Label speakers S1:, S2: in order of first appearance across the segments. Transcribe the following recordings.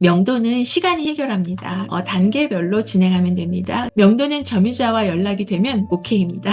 S1: 명도는 시간이 해결합니다. 단계별로 진행하면 됩니다. 명도는 점유자와 연락이 되면 오케이입니다.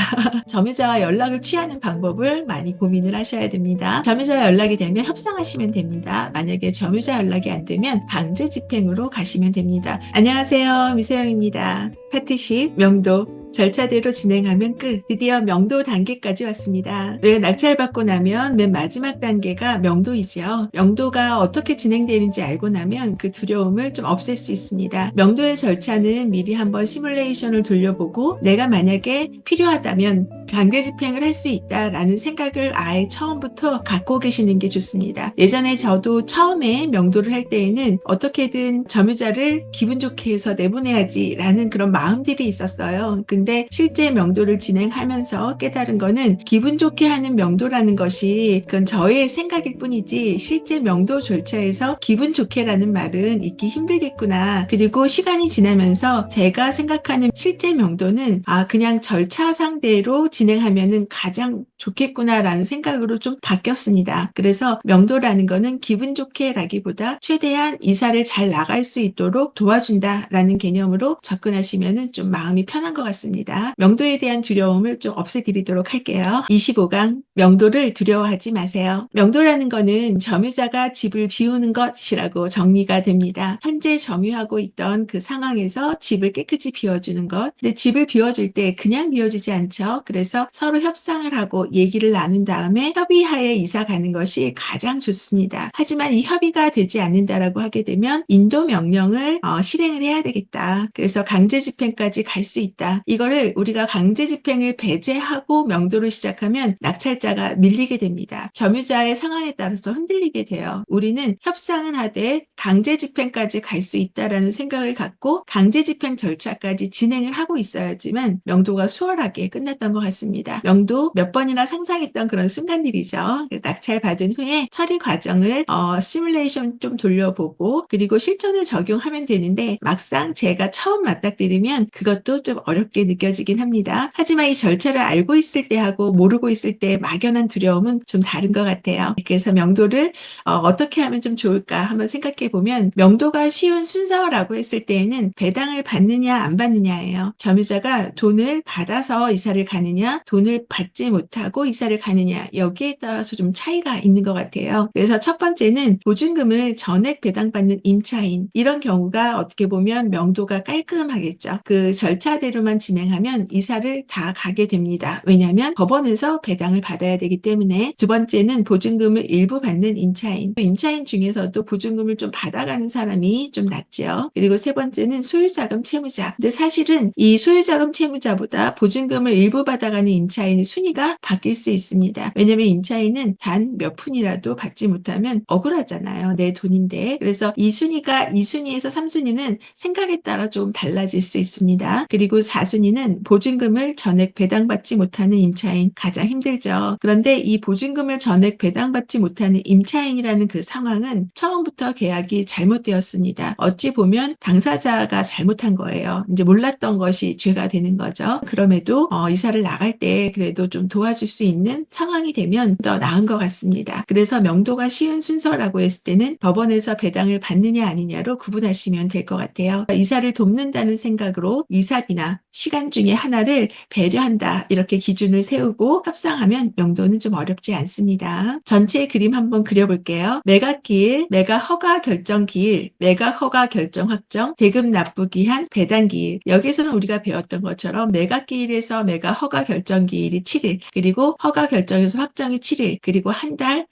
S1: 점유자와 연락을 취하는 방법을 많이 고민을 하셔야 됩니다. 점유자와 연락이 되면 협상하시면 됩니다. 만약에 점유자 연락이 안 되면 강제 집행으로 가시면 됩니다. 안녕하세요, 미세영입니다. 파트식 명도 절차대로 진행하면 끝. 드디어 명도 단계까지 왔습니다. 우리가 낙찰받고 나면 맨 마지막 단계가 명도이지요. 명도가 어떻게 진행되는지 알고 나면 그 두려움을 좀 없앨 수 있습니다. 명도의 절차는 미리 한번 시뮬레이션을 돌려보고 내가 만약에 필요하다면 강제 집행을 할 수 있다라는 생각을 아예 처음부터 갖고 계시는 게 좋습니다. 예전에 저도 처음에 명도를 할 때에는 어떻게든 점유자를 기분 좋게 해서 내보내야지라는 그런 마음들이 있었어요. 근데 실제 명도를 진행하면서 깨달은 거는 기분 좋게 하는 명도라는 것이 그건 저의 생각일 뿐이지 실제 명도 절차에서 기분 좋게라는 말은 있기 힘들겠구나. 그리고 시간이 지나면서 제가 생각하는 실제 명도는 그냥 절차상대로 진행하면은 가장 좋겠구나라는 생각으로 좀 바뀌었습니다. 그래서 명도라는 거는 기분 좋게라기보다 최대한 이사를 잘 나갈 수 있도록 도와준다라는 개념으로 접근하시면은 좀 마음이 편한 것 같습니다. 명도에 대한 두려움을 좀 없애드리도록 할게요. 25강 명도를 두려워하지 마세요. 명도라는 거는 점유자가 집을 비우는 것이라고 정리가 됩니다. 현재 점유하고 있던 그 상황에서 집을 깨끗이 비워주는 것. 근데 집을 비워줄 때 그냥 비워주지 않죠. 그래서 서로 협상을 하고 얘기를 나눈 다음에 협의하에 이사 가는 것이 가장 좋습니다. 하지만 이 협의가 되지 않는다라고 하게 되면 인도 명령을 실행을 해야 되겠다. 그래서 강제 집행까지 갈 수 있다. 이거를 우리가 강제 집행을 배제하고 명도를 시작하면 낙찰자가 밀리게 됩니다. 점유자의 상황에 따라서 흔들리게 돼요. 우리는 협상은 하되 강제 집행까지 갈 수 있다라는 생각을 갖고 강제 집행 절차까지 진행을 하고 있어야지만 명도가 수월하게 끝났던 것 같습니다. 명도 몇 번이나 상상했던 그런 순간들이죠. 그래서 낙찰 받은 후에 처리 과정을 시뮬레이션 좀 돌려보고 그리고 실전에 적용하면 되는데 막상 제가 처음 맞닥뜨리면 그것도 좀 어렵게 느껴지긴 합니다. 하지만 이 절차를 알고 있을 때하고 모르고 있을 때 막연한 두려움은 좀 다른 것 같아요. 그래서 명도를 어떻게 하면 좀 좋을까 한번 생각해 보면 명도가 쉬운 순서라고 했을 때에는 배당을 받느냐 안 받느냐예요. 점유자가 돈을 받아서 이사를 가느냐 돈을 받지 못하고 이사를 가느냐 여기에 따라서 좀 차이가 있는 것 같아요. 그래서 첫 번째는 보증금을 전액 배당받는 임차인 이런 경우가 어떻게 보면 명도가 깔끔하겠죠. 그 절차대로만 진행하면 이사를 다 가게 됩니다. 왜냐하면 법원에서 배당을 받아야 되기 때문에. 두 번째는 보증금을 일부 받는 임차인. 임차인 중에서도 보증금을 좀 받아가는 사람이 좀 낫죠. 그리고 세 번째는 소유자금 채무자. 근데 사실은 이 소유자금 채무자보다 보증금을 일부 받아가는 임차인의 순위가 바뀔 수 있습니다. 왜냐하면 임차인은 단 몇 푼이라도 받지 못하면 억울하잖아요. 내 돈인데. 그래서 이 순위가 2순위에서 3순위는 생각에 따라 좀 달라질 수 있습니다. 그리고 4순위는 보증금을 전액 배당받지 못하는 임차인 가장 힘들죠. 그런데 이 보증금을 전액 배당받지 못하는 임차인이라는 그 상황은 처음부터 계약이 잘못되었습니다. 어찌 보면 당사자가 잘못한 거예요. 이제 몰랐던 것이 죄가 되는 거죠. 그럼에도 이사를 나갈 때 그래도 좀 도와줄 수 있는 상황이 되면 더 나은 것 같습니다. 그래서 명도가 쉬운 순서라고 했을 때는 법원에서 배당을 받느냐 아니냐로 구분하시면 될 것 같아요. 이사를 돕는다는 생각으로 이사비나 시간 중에 하나를 배려한다 이렇게 기준을 세우고 협상하면 명도는 좀 어렵지 않습니다. 전체 그림 한번 그려볼게요. 매각기일, 매각허가 결정기일, 매각허가 결정 확정, 대금 납부기한, 배당기일. 여기서는 우리가 배웠던 것처럼 매각기일에서 매각허가 결정기일이 7일, 그리고 허가 결정에서 확정이 7일, 그리고 한 달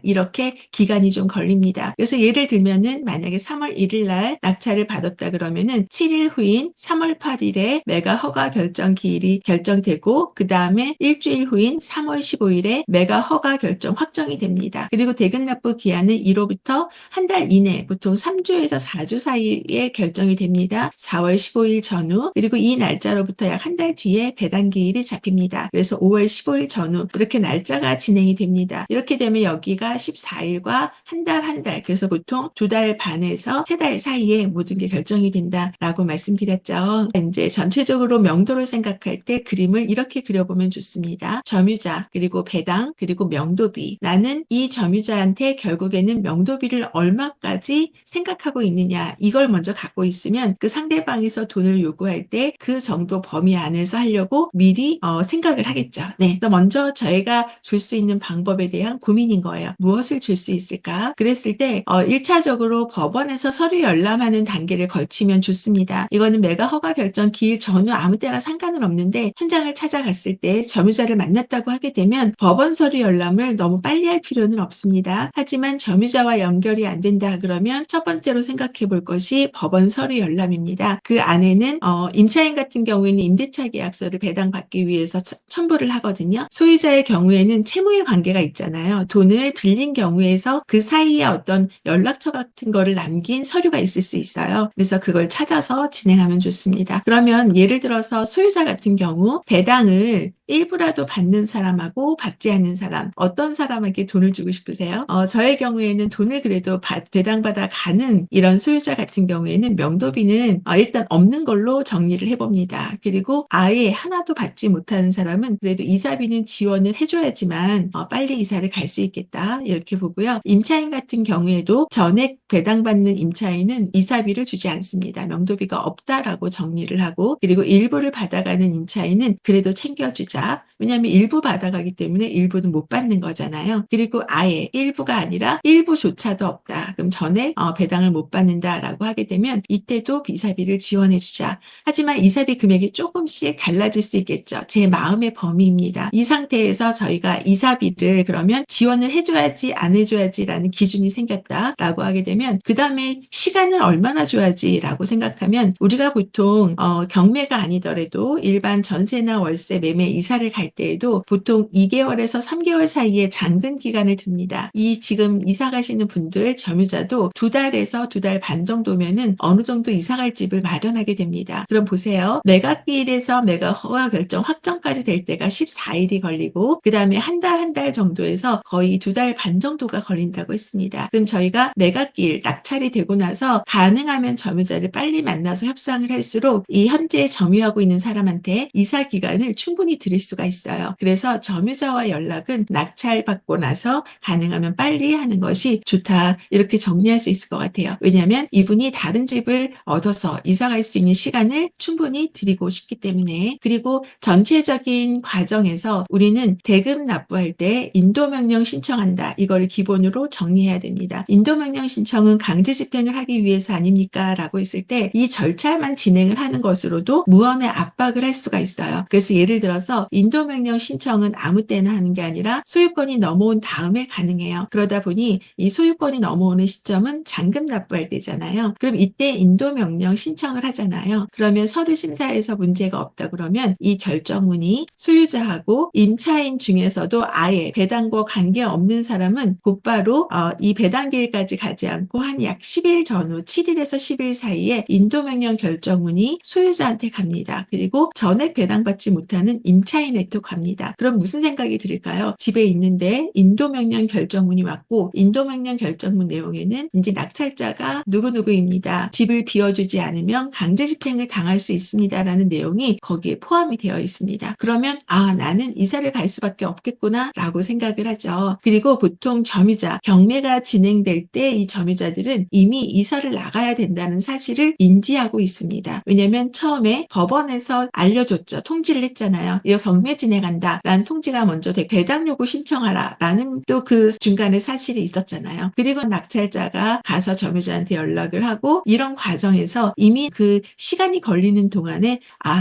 S1: 이렇게 기간이 좀 걸립니다. 그래서 예를 들면은 만약에 3월 1일 날 낙찰을 받았다 그러면은 7일 후인 3월 8일에 매각 허가 결정 기일이 결정되고 그 다음에 일주일 후인 3월 15일에 매각 허가 결정 확정이 됩니다. 그리고 대금 납부 기한은 1호부터 한 달 이내 보통 3주에서 4주 사이에 결정이 됩니다. 4월 15일 전후 그리고 이 날짜로부터 약 한 달 뒤에 배당 기일이 잡힙니다. 그래서 5월 15일 전후 이렇게 날짜가 진행이 됩니다. 이렇게 되면 여기가 14일과 한 달, 그래서 보통 2달 반에서 3달 사이에 모든 게 결정이 된다라고 말씀드렸죠. 이제 전체적으로 명도를 생각할 때 그림을 이렇게 그려보면 좋습니다. 점유자, 그리고 배당, 그리고 명도비. 나는 이 점유자한테 결국에는 명도비를 얼마까지 생각하고 있느냐, 이걸 먼저 갖고 있으면 그 상대방에서 돈을 요구할 때 그 정도 범위 안에서 하려고 미리 생각을 하겠죠. 네. 그래서 먼저 저희가 줄 수 있는 방법에 대한 고민인 거예요. 무엇을 줄 수 있을까? 그랬을 때 1차적으로 법원에서 서류 열람하는 단계를 거치면 좋습니다. 이거는 매각 허가 결정 기일 전후 아무 때나 상관은 없는데 현장을 찾아갔을 때 점유자를 만났다고 하게 되면 법원 서류 열람을 너무 빨리 할 필요는 없습니다. 하지만 점유자와 연결이 안 된다 그러면 첫 번째로 생각해 볼 것이 법원 서류 열람입니다. 그 안에는 임차인 같은 경우에는 임대차 계약서를 배당받기 위해서 첨부를 하거든요. 소유자의 경우에는 채무의 관계가 있잖아요. 돈을 빌린 경우에서 그 사이에 어떤 연락처 같은 거를 남긴 서류가 있을 수 있어요. 그래서 그걸 찾아서 진행하면 좋습니다. 그러면 예를 들어서 소유자 같은 경우 배당을 일부라도 받는 사람하고 받지 않는 사람, 어떤 사람에게 돈을 주고 싶으세요? 저의 경우에는 돈을 그래도 배당받아 가는 이런 소유자 같은 경우에는 명도비는 일단 없는 걸로 정리를 해봅니다. 그리고 아예 하나도 받지 못하는 사람은 그래도 이사비는 지원을 해줘야지만 빨리 이사를 갈 수 있겠다, 이렇게 보고요. 임차인 같은 경우에도 전액 배당받는 임차인은 이사비를 주지 않습니다. 명도비가 없다라고 정리를 하고, 그리고 일부를 받아가는 임차인은 그래도 챙겨주자. 왜냐하면 일부 받아가기 때문에 일부는 못 받는 거잖아요. 그리고 아예 일부가 아니라 일부조차도 없다. 그럼 전액 배당을 못 받는다라고 하게 되면 이때도 이사비를 지원해주자. 하지만 이사비 금액이 조금씩 달라질 수 있겠죠. 제 마음의 범위입니다. 이 상태에서 저희가 이사비를 그러면 지원을 해줘야지 안 해줘야지라는 기준이 생겼다라고 하게 되면 그 다음에 시간을 얼마나 줘야지라고 생각하면 우리가 보통 경매가 아니더라도 일반 전세나 월세, 매매, 이사를 갈 때에도 보통 2개월에서 3개월 사이에 잔금 기간을 둡니다. 이 지금 이사 가시는 분들 점유자도 2달에서 2달 반 정도면은 어느 정도 이사 갈 집을 마련하게 됩니다. 그럼 보세요. 매각기일에서 매각 허가 결정 확정까지 될 때가 14일이 걸리고 그 다음에 한 달 정도에서 거의 2달 반 정도가 걸린다고 했습니다. 그럼 저희가 매각기일 낙찰이 되고 나서 가능하면 점유자를 빨리 만나서 협상을 할수록 이 현재 점유하고 있는 사람한테 이사 기간을 충분히 드릴 수가 있어요. 그래서 점유자와 연락은 낙찰받고 나서 가능하면 빨리 하는 것이 좋다, 이렇게 정리할 수 있을 것 같아요. 왜냐하면 이분이 다른 집을 얻어서 이사 갈 수 있는 시간을 충분히 드리고 싶기 때문에. 그리고 전체적인 과정에서 우리는 대금 납부할 때 인도명령 신청한다, 이거를 기본으로 정리해야 됩니다. 인도명령 신청은 강제 집행을 하기 위해서 아닙니까? 라고 했을 때 이 절차만 진행을 하는 것으로도 무언의 압박을 할 수가 있어요. 그래서 예를 들어서 인도명령 신청은 아무 때나 하는 게 아니라 소유권이 넘어온 다음에 가능해요. 그러다 보니 이 소유권이 넘어오는 시점은 잔금 납부할 때잖아요. 그럼 이때 인도명령 신청을 하잖아요. 그러면 서류 심사에서 문제가 없다 그러면 이 결정문이 소유자하고 임차인 중에서도 아예 배당과 관계없는 사람은 곧바로 이 배당기일까지 가지 않고 한 약 10일 전후 7일에서 10일 사이에 인도명령 결정문이 소유자한테 갑니다. 그리고 전액 배당받지 못하는 임차인한테 갑니다. 그럼 무슨 생각이 들을까요? 집에 있는데 인도명령 결정문이 왔고 인도명령 결정문 내용에는 이제 낙찰자가 누구누구입니다. 집을 비워주지 않으면 강제집행을 당할 수 있습니다라는 내용이 거기에 포함이 되어 있습니다. 그러면 나는 이사를 갈 수밖에 없겠구나 라고 생각을 하죠. 그리고 보통 점유자, 경매가 진행될 때 이 점유자들은 이미 이사를 나가야 된다는 사실을 인지하고 있습니다. 왜냐하면 처음에 법원에서 알려줬죠. 통지를 했잖아요. 이거 경매 진행한다 라는 통지가 먼저 배당 요구 신청하라 라는 또 그 중간에 사실이 있었잖아요. 그리고 낙찰자가 가서 점유자한테 연락을 하고 이런 과정에서 이미 그 시간이 걸리는 동안에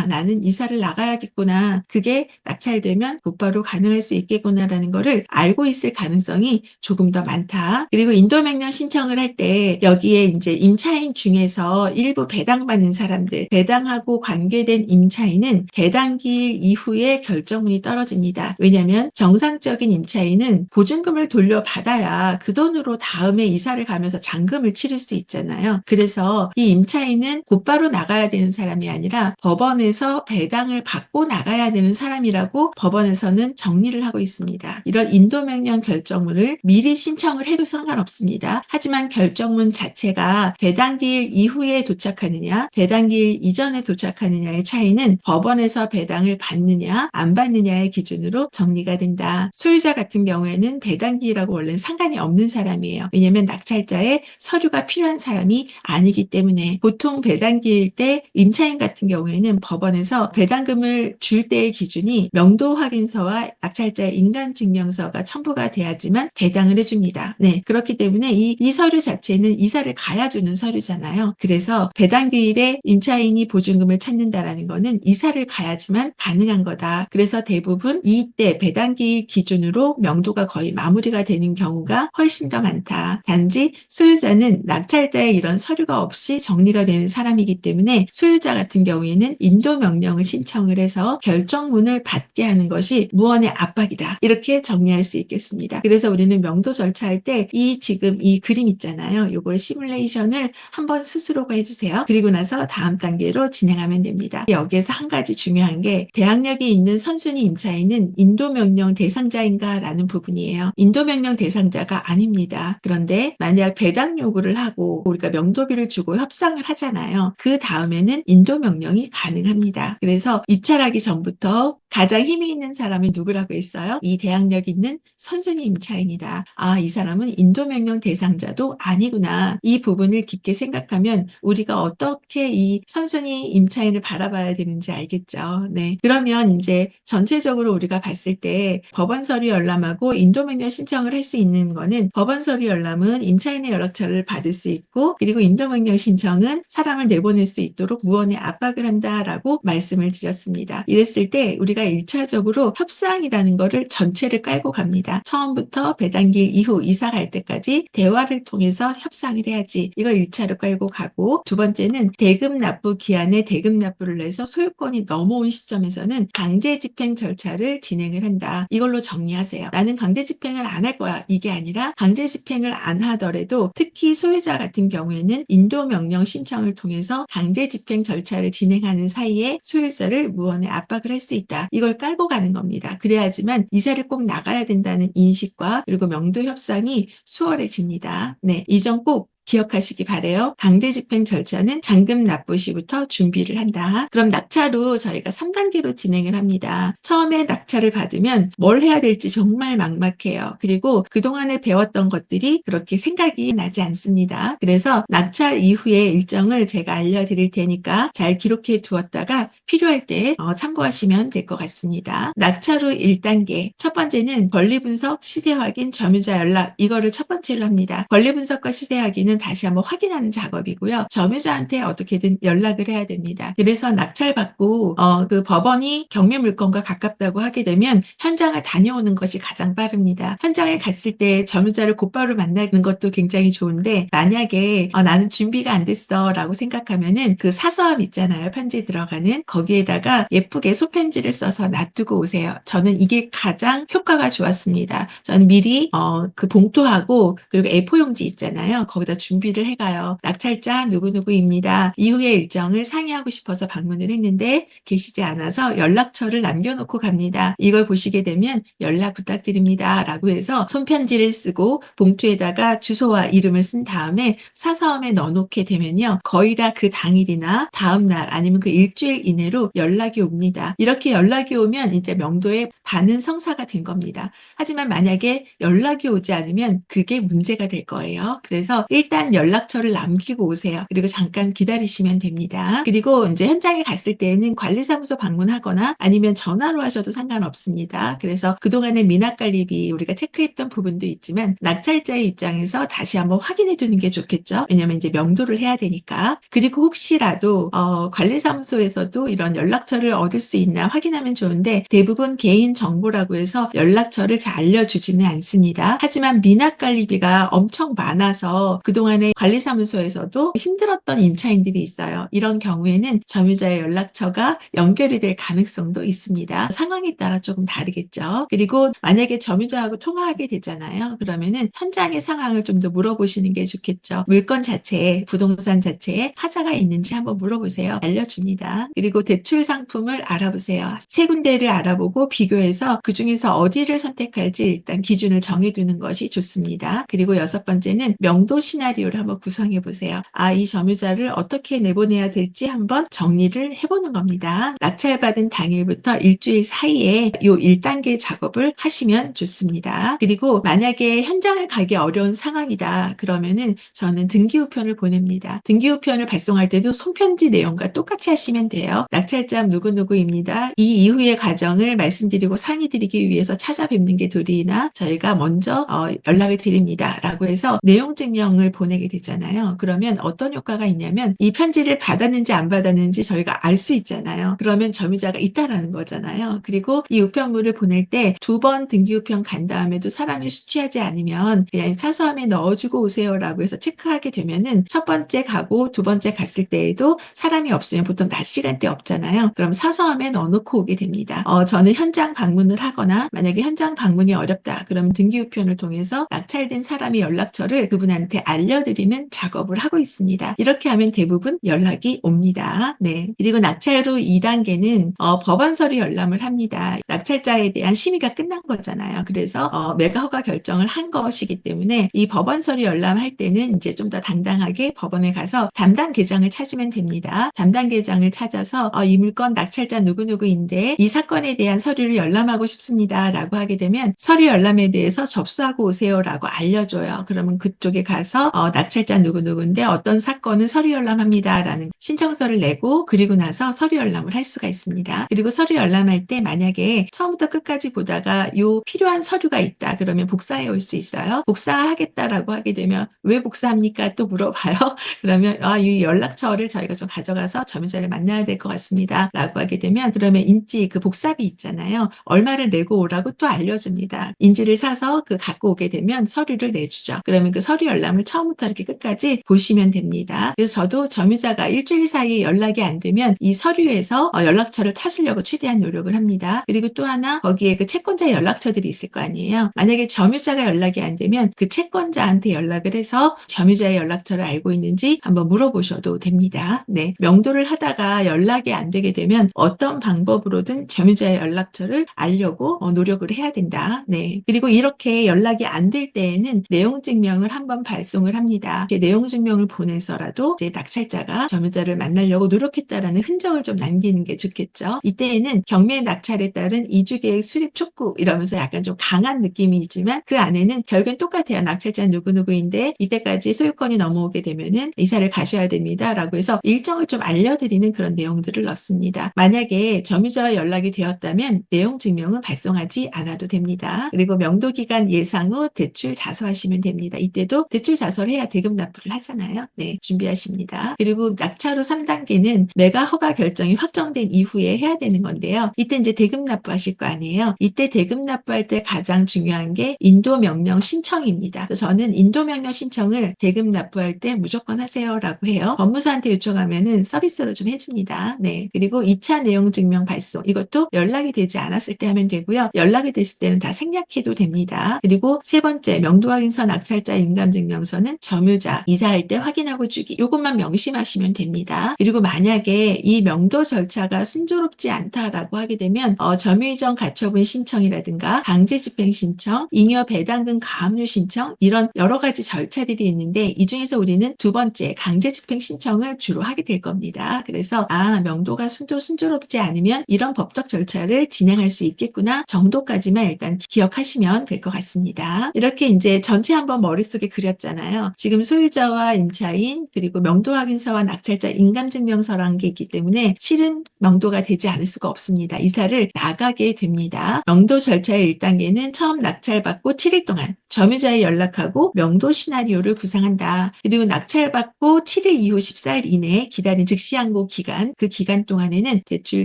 S1: 나는 이사를 나가야겠구나, 그게 낙찰되면 곧바로 가능할 수 있겠구나라는 거를 알고 있을 가능성이 조금 더 많다. 그리고 인도명령 신청을 할 때 여기에 이제 임차인 중에서 일부 배당받는 사람들, 배당하고 관계된 임차인은 배당기일 이후에 명도의 결정문이 떨어집니다. 왜냐하면 정상적인 임차인은 보증금을 돌려받아야 그 돈으로 다음에 이사를 가면서 잔금을 치를 수 있잖아요. 그래서 이 임차인은 곧바로 나가야 되는 사람이 아니라 법원에서 배당을 받고 나가야 되는 사람이라고 법원에서는 정리를 하고 있습니다. 이런 인도명령 결정문을 미리 신청을 해도 상관없습니다. 하지만 결정문 자체가 배당기일 이후에 도착하느냐 배당기일 이전에 도착하느냐의 차이는 법원에서 배당을 받느냐 안 받느냐의 기준으로 정리가 된다. 소유자 같은 경우에는 배당기일하고 원래는 상관이 없는 사람이에요. 왜냐하면 낙찰자의 서류가 필요한 사람이 아니기 때문에 보통 배당기일 때 임차인 같은 경우에는 법원에서 배당금을 줄 때의 기준이 명도 확인서와 낙찰자의 인감증명서가 첨부가 돼야지만 배당을 해줍니다. 네, 그렇기 때문에 이 서류 자체는 이사를 가야 주는 서류잖아요. 그래서 배당기일에 임차인이 보증금을 찾는다라는 거는 이사를 가야지만 가능한 거다. 그래서 대부분 이때 배당기일 기준으로 명도가 거의 마무리가 되는 경우가 훨씬 더 많다. 단지 소유자는 낙찰자의 이런 서류가 없이 정리가 되는 사람이기 때문에 소유자 같은 경우에는 인도명령을 신청을 해서 결정문을 받게 하는 것이 무언의 압박이다. 이렇게 정리할 수 있겠습니다. 그래서 우리는 명도 절차할 때 지금 이 그림 있잖아요. 요걸 시뮬레이션을 한번 스스로가 해주세요. 그리고 나서 다음 단계로 진행하면 됩니다. 여기에서 한 가지 중요한 게 대항력이 있는 선순위 임차인은 인도명령 대상자인가 라는 부분이에요. 인도명령 대상자가 아닙니다. 그런데 만약 배당 요구를 하고 우리가 명도비를 주고 협상을 하잖아요. 그 다음에는 인도명령이 가능합니다. 그래서 입찰하기 전부터 가장 힘이 있는 사람이 누구라고 했어요? 이 대항력 있는 선순위 임차인이다. 아, 이 사람은 인도명령 대상자도 아니구나. 이 부분을 깊게 생각하면 우리가 어떻게 이 선순위 임차인을 바라봐야 되는지 알겠죠. 네. 그러면 이제 전체적으로 우리가 봤을 때 법원 서류 열람하고 인도명령 신청을 할 수 있는 거는 법원 서류 열람은 임차인의 연락처를 받을 수 있고 그리고 인도명령 신청은 사람을 내보낼 수 있도록 무언의 압박을 한다라고 말씀을 드렸습니다. 이랬을 때 우리가 1차적으로 협상이라는 거를 전체를 깔고 갑니다. 처음부터 배당기일 이후 이사 갈 때까지 대화를 통해서 협상을 해야지. 이걸 1차로 깔고 가고 두 번째는 대금 납부 기한에 대금 납부를 해서 소유권이 넘어온 시점에서는 강제 집행 절차를 진행을 한다. 이걸로 정리하세요. 나는 강제 집행을 안 할 거야. 이게 아니라 강제 집행을 안 하더라도 특히 소유자 같은 경우에는 인도명령 신청을 통해서 강제 집행 절차를 진행하는 사이에 소유자를 무언의 압박을 할 수 있다. 이걸 깔고 가는 겁니다. 그래야지만 이사를 꼭 나가야 된다는 인식과 그리고 명도 협상이 수월해집니다. 네, 이 점 꼭 기억하시기 바래요. 강제 집행 절차는 잔금 납부 시부터 준비를 한다. 그럼 낙찰 후 저희가 3단계로 진행을 합니다. 처음에 낙찰을 받으면 뭘 해야 될지 정말 막막해요. 그리고 그동안에 배웠던 것들이 그렇게 생각이 나지 않습니다. 그래서 낙찰 이후의 일정을 제가 알려드릴 테니까 잘 기록해 두었다가 필요할 때 참고하시면 될 것 같습니다. 낙찰 후 1단계. 첫 번째는 권리 분석, 시세 확인, 점유자 연락. 이거를 첫 번째로 합니다. 권리 분석과 시세 확인은 다시 한번 확인하는 작업이고요. 점유자한테 어떻게든 연락을 해야 됩니다. 그래서 낙찰받고 그 법원이 경매 물건과 가깝다고 하게 되면 현장을 다녀오는 것이 가장 빠릅니다. 현장에 갔을 때 점유자를 곧바로 만나는 것도 굉장히 좋은데 만약에 나는 준비가 안 됐어 라고 생각하면은 그 사서함 있잖아요. 편지 들어가는 거기에다가 예쁘게 소편지를 써서 놔두고 오세요. 저는 이게 가장 효과가 좋았습니다. 저는 미리 그 봉투하고 그리고 A4 용지 있잖아요. 거기다 준비를 해가요. 낙찰자 누구누구입니다. 이후의 일정을 상의하고 싶어서 방문을 했는데 계시지 않아서 연락처를 남겨놓고 갑니다. 이걸 보시게 되면 연락 부탁드립니다. 라고 해서 손편지를 쓰고 봉투에다가 주소와 이름을 쓴 다음에 사서함에 넣어놓게 되면요. 거의 다 그 당일이나 다음날 아니면 그 일주일 이내로 연락이 옵니다. 이렇게 연락이 오면 이제 명도의 반은 성사가 된 겁니다. 하지만 만약에 연락이 오지 않으면 그게 문제가 될 거예요. 그래서 일단 연락처를 남기고 오세요. 그리고 잠깐 기다리시면 됩니다. 그리고 이제 현장에 갔을 때에는 관리사무소 방문하거나 아니면 전화로 하셔도 상관없습니다. 그래서 그동안의 미납관리비 우리가 체크했던 부분도 있지만 낙찰자의 입장에서 다시 한번 확인해 두는 게 좋겠죠. 왜냐면 이제 명도를 해야 되니까. 그리고 혹시라도 관리사무소에서도 이런 연락처를 얻을 수 있나 확인하면 좋은데 대부분 개인 정보라고 해서 연락처를 잘 알려주지는 않습니다. 하지만 미납관리비가 엄청 많아서 그동안 그동안에 관리사무소에서도 힘들었던 임차인들이 있어요. 이런 경우에는 점유자의 연락처가 연결이 될 가능성도 있습니다. 상황에 따라 조금 다르겠죠. 그리고 만약에 점유자하고 통화하게 되잖아요. 그러면은 현장의 상황을 좀 더 물어보시는 게 좋겠죠. 물건 자체에, 부동산 자체에 하자가 있는지 한번 물어보세요. 알려줍니다. 그리고 대출 상품을 알아보세요. 세 군데를 알아보고 비교해서 그중에서 어디를 선택할지 일단 기준을 정해두는 것이 좋습니다. 그리고 6번째는 명도 시나리오를 한번 구성해 보세요. 이 점유자를 어떻게 내보내야 될지 한번 정리를 해보는 겁니다. 낙찰받은 당일부터 일주일 사이에 이 1단계 작업을 하시면 좋습니다. 그리고 만약에 현장을 가기 어려운 상황이다 그러면은 저는 등기우편을 보냅니다. 등기우편을 발송할 때도 손편지 내용과 똑같이 하시면 돼요. 낙찰자 누구누구입니다. 이 이후의 과정을 말씀드리고 상의드리기 위해서 찾아뵙는 게 도리이나 저희가 먼저 연락을 드립니다 라고 해서 내용 증명을 보내게 되잖아요. 그러면 어떤 효과가 있냐면 이 편지를 받았는지 안 받았는지 저희가 알 수 있잖아요. 그러면 점유자가 있다라는 거잖아요. 그리고 이 우편물을 보낼 때 2번 등기우편 간 다음에도 사람이 수취하지 않으면 그냥 사서함에 넣어주고 오세요 라고 해서 체크하게 되면은 첫 번째 가고 두 번째 갔을 때에도 사람이 없으면 보통 낮 시간대 없잖아요. 그럼 사서함에 넣어놓고 오게 됩니다. 저는 현장 방문을 하거나 만약에 현장 방문이 어렵다 그러면 등기우편을 통해서 낙찰된 사람의 연락처를 그분한테 알려드리는 작업을 하고 있습니다. 이렇게 하면 대부분 연락이 옵니다. 네. 그리고 낙찰 후 2단계는 법원 서류 열람을 합니다. 낙찰자에 대한 심의가 끝난 거잖아요. 그래서 매가 허가 결정을 한 것이기 때문에 이 법원 서류 열람할 때는 이제 좀 더 당당하게 법원에 가서 담당 계장을 찾으면 됩니다. 담당 계장을 찾아서 이 물건 낙찰자 누구누구인데 이 사건에 대한 서류를 열람하고 싶습니다 라고 하게 되면 서류 열람에 대해서 접수하고 오세요 라고 알려줘요. 그러면 그쪽에 가서 낙찰자 누구누구인데 어떤 사건은 서류 열람합니다 라는 신청서를 내고 그리고 나서 서류 열람을 할 수가 있습니다. 그리고 서류 열람할 때 만약에 처음부터 끝까지 보다가 요 필요한 서류가 있다 그러면 복사해 올 수 있어요. 복사하겠다라고 하게 되면 왜 복사합니까? 또 물어봐요. 그러면 이 연락처를 저희가 좀 가져가서 점유자를 만나야 될 것 같습니다 라고 하게 되면 그러면 인지 그 복사비 있잖아요. 얼마를 내고 오라고 또 알려줍니다. 인지를 사서 그 갖고 오게 되면 서류를 내주죠. 그러면 그 서류 열람을 처음부터 이렇게 끝까지 보시면 됩니다. 그래서 저도 점유자가 일주일 사이에 연락이 안 되면 이 서류에서 연락처를 찾으려고 최대한 노력을 합니다. 그리고 또 하나 거기에 그 채권자의 연락처들이 있을 거 아니에요. 만약에 점유자가 연락이 안 되면 그 채권자한테 연락을 해서 점유자의 연락처를 알고 있는지 한번 물어보셔도 됩니다. 네, 명도를 하다가 연락이 안 되게 되면 어떤 방법으로든 점유자의 연락처를 알려고 노력을 해야 된다. 네, 그리고 이렇게 연락이 안 될 때에는 내용 증명을 한번 발송을 합니다. 내용 증명을 보내서라도 이제 낙찰자가 점유자를 만나려고 노력했다라는 흔적을 좀 남기는 게 좋겠죠. 이때에는 경매 낙찰에 따른 이주계획 수립 촉구 이러면서 약간 좀 강한 느낌이 있지만 그 안에는 결국엔 똑같아요. 낙찰자 누구누구인데 이때까지 소유권이 넘어오게 되면은 이사를 가셔야 됩니다 라고 해서 일정을 좀 알려드리는 그런 내용들을 넣습니다. 만약에 점유자와 연락이 되었다면 내용 증명은 발송하지 않아도 됩니다. 그리고 명도기간 예상 후 대출 자서하시면 됩니다. 이때도 대출 자서를 해야 대금 납부를 하잖아요. 네, 준비하십니다. 그리고 낙찰 후 3단계는 매가 허가 결정이 확정된 이후에 해야 되는 건데요. 이때 이제 대금 납부하실 거 아니에요. 이때 대금 납부할 때 가장 중요한 게 인도명령 신청입니다. 그래서 저는 인도명령 신청을 대금 납부할 때 무조건 하세요 라고 해요. 법무사한테 요청하면은 서비스로 좀 해줍니다. 네, 그리고 2차 내용 증명 발송 이것도 연락이 되지 않았을 때 하면 되고요. 연락이 됐을 때는 다 생략해도 됩니다. 그리고 세 번째 명도 확인서 낙찰자 인감증명서는 점유자 이사할 때 확인하고 주기 이것만 명심하시면 됩니다. 그리고 만약에 이 명도 절차가 순조롭지 않다라고 하게 되면 점유이전 가처분 신청이라든가 강제집행 신청, 잉여 배당금 가압류 신청 이런 여러 가지 절차들이 있는데 이 중에서 우리는 두 번째 강제집행 신청을 주로 하게 될 겁니다. 그래서 명도가 순조롭지 않으면 이런 법적 절차를 진행할 수 있겠구나 정도까지만 일단 기억하시면 될 것 같습니다. 이렇게 이제 전체 한번 머릿속에 그렸잖아요. 지금 소유자와 임차인 그리고 명도 확인서와 낙찰자 인감증명서라는 게 있기 때문에 실은 명도가 되지 않을 수가 없습니다. 이사를 나가게 됩니다. 명도 절차의 1단계는 처음 낙찰받고 7일 동안 점유자에 연락하고 명도 시나리오를 구상한다. 그리고 낙찰받고 7일 이후 14일 이내에 기다린 즉시항고 기간 그 기간 동안에는 대출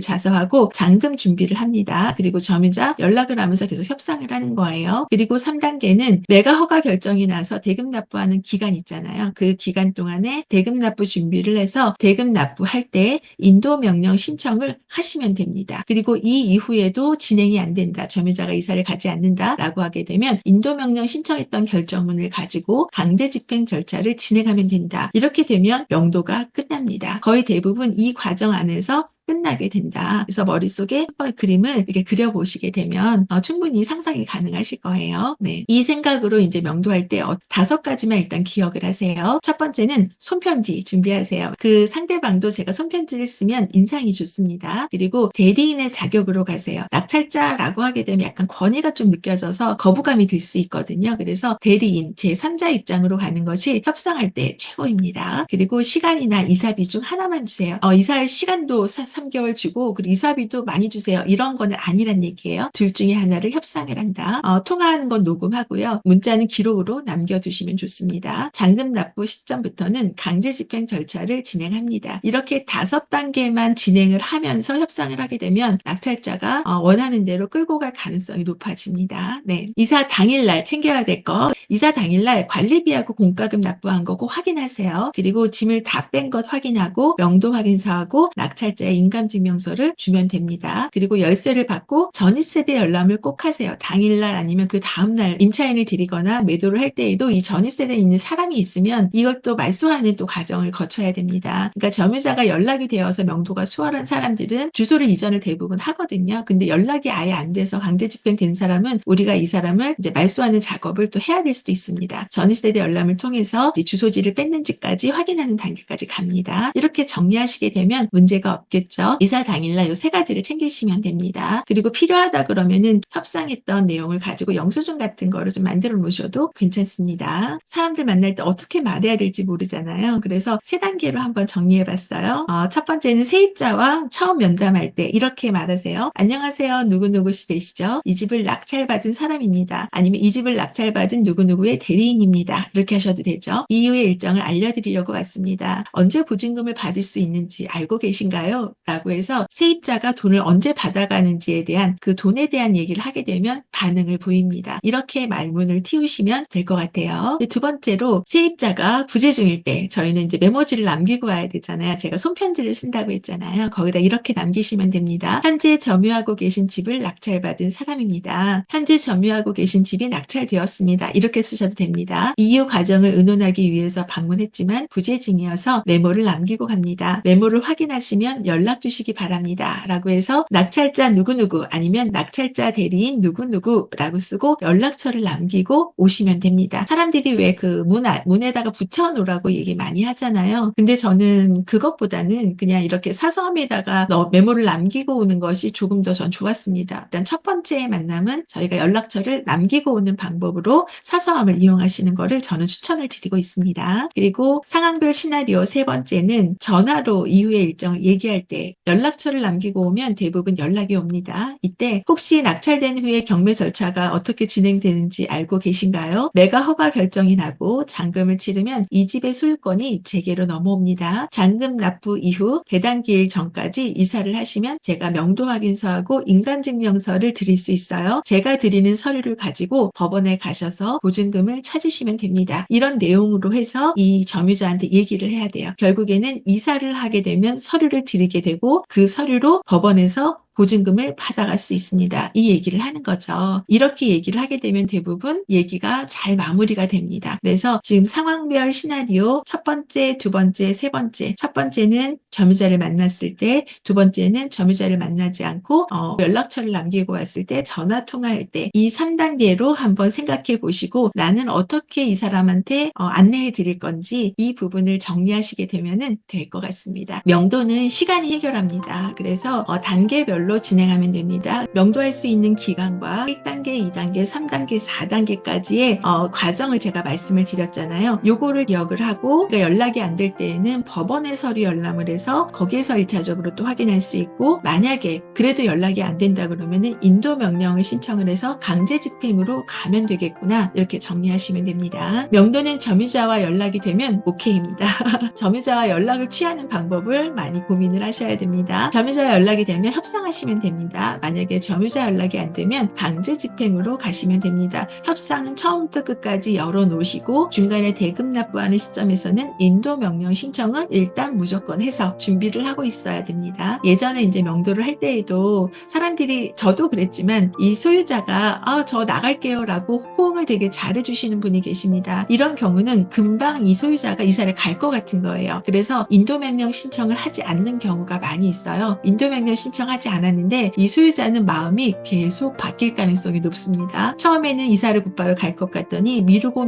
S1: 자서하고 잔금 준비를 합니다. 그리고 점유자 연락을 하면서 계속 협상을 하는 거예요. 그리고 3단계는 매가 허가 결정이 나서 대금 납부하는 기간 있잖아요. 그 기간 동안에 대금 납부 준비를 해서 대금 납부할 때 인도 명령 신청을 하시면 됩니다. 그리고 이 이후에도 진행이 안 된다. 점유자가 이사를 가지 않는다라고 하게 되면 인도 명령 신청했던 결정문을 가지고 강제 집행 절차를 진행하면 된다. 이렇게 되면 명도가 끝납니다. 거의 대부분 이 과정 안에서 끝나게 된다. 그래서 머릿속에 한번 그림을 이렇게 그려보시게 되면 충분히 상상이 가능하실 거예요. 네. 이 생각으로 이제 명도할 때 5가지만 일단 기억을 하세요. 첫 번째는 손편지 준비하세요. 그 상대방도 제가 손편지를 쓰면 인상이 좋습니다. 그리고 대리인의 자격으로 가세요. 낙찰자라고 하게 되면 약간 권위가 좀 느껴져서 거부감이 들 수 있거든요. 그래서 대리인, 제3자 입장으로 가는 것이 협상할 때 최고입니다. 그리고 시간이나 이사비 중 하나만 주세요. 이사할 시간도 3개월 주고 그리고 이사비도 많이 주세요. 이런 거는 아니란 얘기예요. 둘 중에 하나를 협상을 한다. 통화하는 건 녹음하고요. 문자는 기록으로 남겨두시면 좋습니다. 잔금 납부 시점부터는 강제 집행 절차를 진행합니다. 이렇게 5단계만 진행을 하면서 협상을 하게 되면 낙찰자가 원하는 대로 끌고 갈 가능성이 높아집니다. 네. 이사 당일날 챙겨야 될 거. 이사 당일날 관리비하고 공과금 납부한 거 꼭 확인하세요. 그리고 짐을 다 뺀 것 확인하고 명도 확인서하고 낙찰자의 인감증명서를 주면 됩니다. 그리고 열쇠를 받고 전입세대 열람을 꼭 하세요. 당일날 아니면 그 다음날 임차인을 드리거나 매도를 할 때에도 이 전입세대에 있는 사람이 있으면 이걸 또 말소하는 또 과정을 거쳐야 됩니다. 그러니까 점유자가 연락이 되어서 명도가 수월한 사람들은 주소를 이전을 대부분 하거든요. 근데 연락이 아예 안 돼서 강제 집행된 사람은 우리가 이 사람을 이제 말소하는 작업을 또 해야 될 수도 있습니다. 전입세대 열람을 통해서 주소지를 뺐는지까지 확인하는 단계까지 갑니다. 이렇게 정리하시게 되면 문제가 없겠죠. 이사 당일날 이 3가지를 챙기시면 됩니다. 그리고 필요하다 그러면은 협상했던 내용을 가지고 영수증 같은 거를 좀 만들어 놓으셔도 괜찮습니다. 사람들 만날 때 어떻게 말해야 될지 모르잖아요. 그래서 3단계로 한번 정리해 봤어요. 첫 번째는 세입자와 처음 면담할 때 이렇게 말하세요. 안녕하세요. 누구누구씨 되시죠? 이 집을 낙찰받은 사람입니다. 아니면 이 집을 낙찰받은 누구누구의 대리인입니다. 이렇게 하셔도 되죠. 이후의 일정을 알려드리려고 왔습니다. 언제 보증금을 받을 수 있는지 알고 계신가요? 라고 해서 세입자가 돈을 언제 받아가는지에 대한 그 돈에 대한 얘기를 하게 되면 반응을 보입니다. 이렇게 말문을 틔우시면 될 것 같아요. 두 번째로 세입자가 부재 중일 때 저희는 이제 메모지를 남기고 와야 되잖아요. 제가 손편지를 쓴다고 했잖아요. 거기다 이렇게 남기시면 됩니다. 현재 점유하고 계신 집을 낙찰받은 사람입니다. 현재 점유하고 계신 집이 낙찰되었습니다. 이렇게 쓰셔도 됩니다. 이유 과정을 의논하기 위해서 방문했지만 부재 중이어서 메모를 남기고 갑니다. 메모를 확인하시면 연락 주시기 바랍니다. 라고 해서 낙찰자 누구누구 아니면 낙찰자 대리인 누구누구라고 쓰고 연락처를 남기고 오시면 됩니다. 사람들이 왜 그 문에다가 붙여놓으라고 얘기 많이 하잖아요. 근데 저는 그것보다는 그냥 이렇게 사서함에다가 메모를 남기고 오는 것이 조금 더 전 좋았습니다. 일단 첫 번째 만남은 저희가 연락처를 남기고 오는 방법으로 사서함을 이용하시는 것을 저는 추천을 드리고 있습니다. 그리고 상황별 시나리오 3번째는 전화로 이후의 일정을 얘기할 때 연락처를 남기고 오면 대부분 연락이 옵니다. 이때 혹시 낙찰된 후에 경매 절차가 어떻게 진행되는지 알고 계신가요? 매가 허가 결정이 나고 잔금을 치르면 이 집의 소유권이 제게로 넘어옵니다. 잔금 납부 이후 배당기일 전까지 이사를 하시면 제가 명도 확인서하고 인감증명서를 드릴 수 있어요. 제가 드리는 서류를 가지고 법원에 가셔서 보증금을 찾으시면 됩니다. 이런 내용으로 해서 이 점유자한테 얘기를 해야 돼요. 결국에는 이사를 하게 되면 서류를 드리게 되고 그 서류로 법원에서 보증금을 받아갈 수 있습니다. 이 얘기를 하는 거죠. 이렇게 얘기를 하게 되면 대부분 얘기가 잘 마무리가 됩니다. 그래서 지금 상황별 시나리오 첫 번째, 두 번째, 세 번째. 첫 번째는 점유자를 만났을 때, 두 번째는 점유자를 만나지 않고 연락처를 남기고 왔을 때, 전화 통화할 때 이 3단계로 한번 생각해 보시고 나는 어떻게 이 사람한테 안내해 드릴 건지 이 부분을 정리하시게 되면 될 것 같습니다. 명도는 시간이 해결합니다. 그래서 단계별로 진행하면 됩니다. 명도할 수 있는 기간과 1단계, 2단계, 3단계, 4단계까지의 과정을 제가 말씀을 드렸잖아요. 요거를 기억을 하고 연락이 안 될 때에는 법원에 서류 열람을 해서 해서 거기에서 1차적으로 또 확인할 수 있고, 만약에 그래도 연락이 안 된다 그러면은 인도 명령을 신청을 해서 강제 집행으로 가면 되겠구나, 이렇게 정리하시면 됩니다. 명도는 점유자와 연락이 되면 오케이입니다. 점유자와 연락을 취하는 방법을 많이 고민을 하셔야 됩니다. 점유자와 연락이 되면 협상하시면 됩니다. 만약에 점유자 연락이 안 되면 강제 집행으로 가시면 됩니다. 협상은 처음부터 끝까지 열어놓으시고 중간에 대금 납부하는 시점에서는 인도 명령 신청은 일단 무조건 해서 준비를 하고 있어야 됩니다. 예전에 이제 명도를 할 때에도 사람들이, 저도 그랬지만, 이 소유자가 저 나갈게요 라고 호응을 되게 잘해주시는 분이 계십니다. 이런 경우는 금방 이 소유자가 이사를 갈 것 같은 거예요. 그래서 인도명령 신청을 하지 않는 경우가 많이 있어요. 인도명령 신청하지 않았는데 이 소유자는 마음이 계속 바뀔 가능성이 높습니다. 처음에는 이사를 곧바로 갈 것 같더니 미루고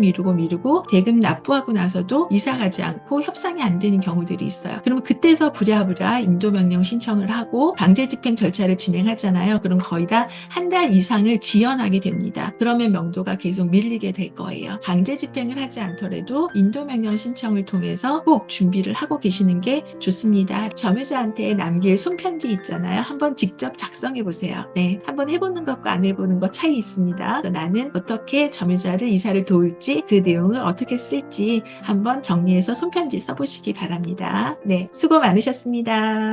S1: 대금 납부하고 나서도 이사 가지 않고 협상이 안 되는 경우들이 있어요. 그러면 그때서 부랴부랴 인도명령 신청을 하고 강제 집행 절차를 진행하잖아요. 그럼 거의 다 한 달 이상을 지연하게 됩니다. 그러면 명도가 계속 밀리게 될 거예요. 강제 집행을 하지 않더라도 인도명령 신청을 통해서 꼭 준비를 하고 계시는 게 좋습니다. 점유자한테 남길 손편지 있잖아요. 한번 직접 작성해 보세요. 네, 한번 해보는 것과 안 해보는 것 차이 있습니다. 나는 어떻게 점유자를 이사를 도울지, 그 내용을 어떻게 쓸지 한번 정리해서 손편지 써보시기 바랍니다. 네, 수고 많으셨습니다.